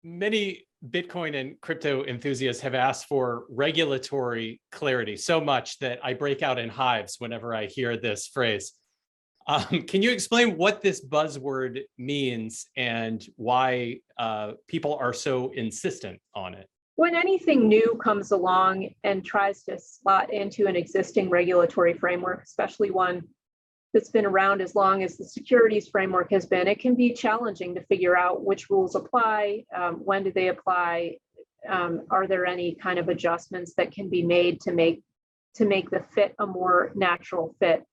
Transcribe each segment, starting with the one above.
Many Bitcoin and crypto enthusiasts have asked for regulatory clarity so much that I break out in hives whenever I hear this phrase. Can you explain what this buzzword means and why people are so insistent on it? When anything new comes along and tries to slot into an existing regulatory framework, especially one that's been around as long as the securities framework has been, it can be challenging to figure out which rules apply, when do they apply, are there any kind of adjustments that can be made to make the fit a more natural fit.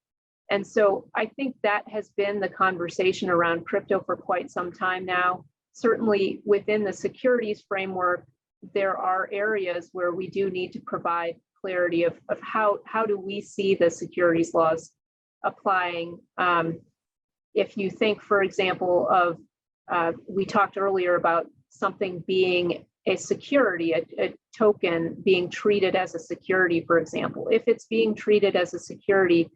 And so I think that has been the conversation around crypto for quite some time now. Certainly within the securities framework, there are areas where we do need to provide clarity of how do we see the securities laws applying. If you think, for example, of we talked earlier about something being a security, a token being treated as a security, for example. If it's being treated as a security,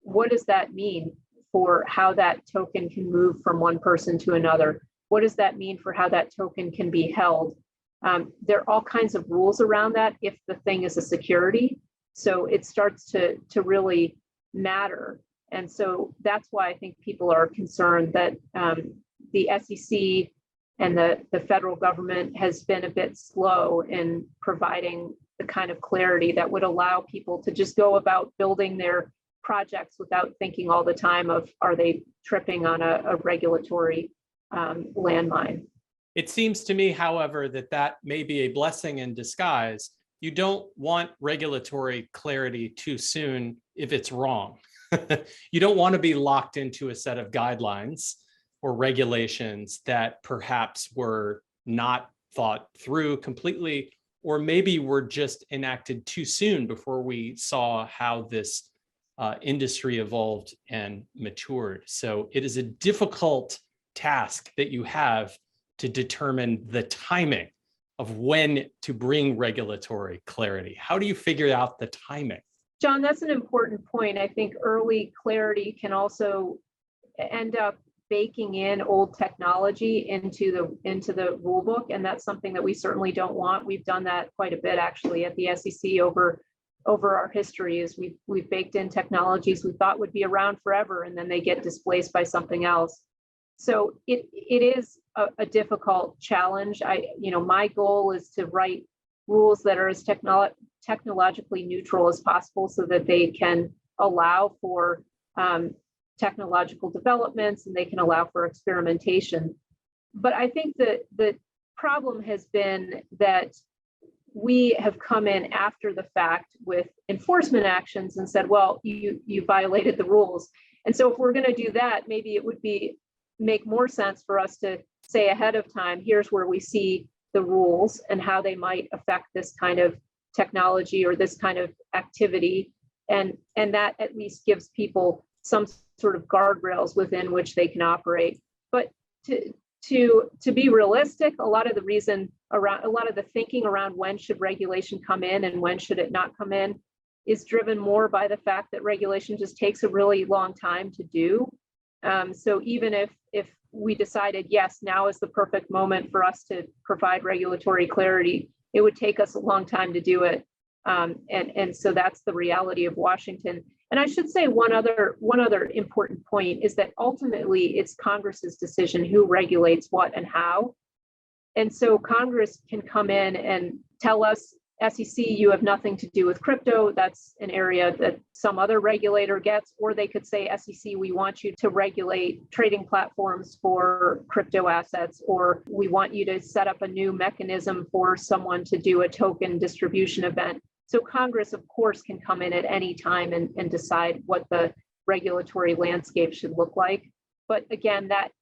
what does that mean for how that token can move from one person to another? What does that mean for how that token can be held? There are all kinds of rules around that if the thing is a security. So it starts to really matter. And so that's why I think people are concerned that the SEC and the federal government has been a bit slow in providing the kind of clarity that would allow people to just go about building their projects without thinking all the time of, are they tripping on a regulatory landmine? It seems to me, however, that may be a blessing in disguise. You don't want regulatory clarity too soon if it's wrong. You don't want to be locked into a set of guidelines or regulations that perhaps were not thought through completely, or maybe were just enacted too soon before we saw how this industry evolved and matured. So it is a difficult task that you have to determine the timing of when to bring regulatory clarity. How do you figure out the timing? John, that's an important point. I think early clarity can also end up baking in old technology into the rule book, and that's something that we certainly don't want. We've done that quite a bit actually at the SEC over our history. Is we've baked in technologies we thought would be around forever, and then they get displaced by something else. So it is a difficult challenge. My goal is to write rules that are as technologically neutral as possible so that they can allow for technological developments and they can allow for experimentation. But I think that the problem has been that we have come in after the fact with enforcement actions and said, well, you violated the rules. And so if we're going to do that, maybe it would make more sense for us to say ahead of time, here's where we see the rules and how they might affect this kind of technology or this kind of activity. And that at least gives people some sort of guardrails within which they can operate. But to be realistic, a lot of the thinking around when should regulation come in and when should it not come in is driven more by the fact that regulation just takes a really long time to do. So even if we decided, yes, now is the perfect moment for us to provide regulatory clarity, it would take us a long time to do it. And so that's the reality of Washington. And I should say one other important point is that ultimately it's Congress's decision who regulates what and how. And so Congress can come in and tell us, SEC, you have nothing to do with crypto. That's an area that some other regulator gets. Or they could say, SEC, we want you to regulate trading platforms for crypto assets, or we want you to set up a new mechanism for someone to do a token distribution event. So Congress, of course, can come in at any time and decide what the regulatory landscape should look like. But again, that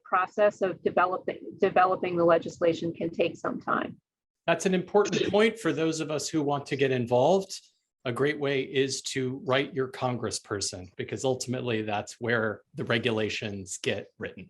process of developing the legislation can take some time. That's an important point for those of us who want to get involved. A great way is to write your congressperson, because ultimately that's where the regulations get written.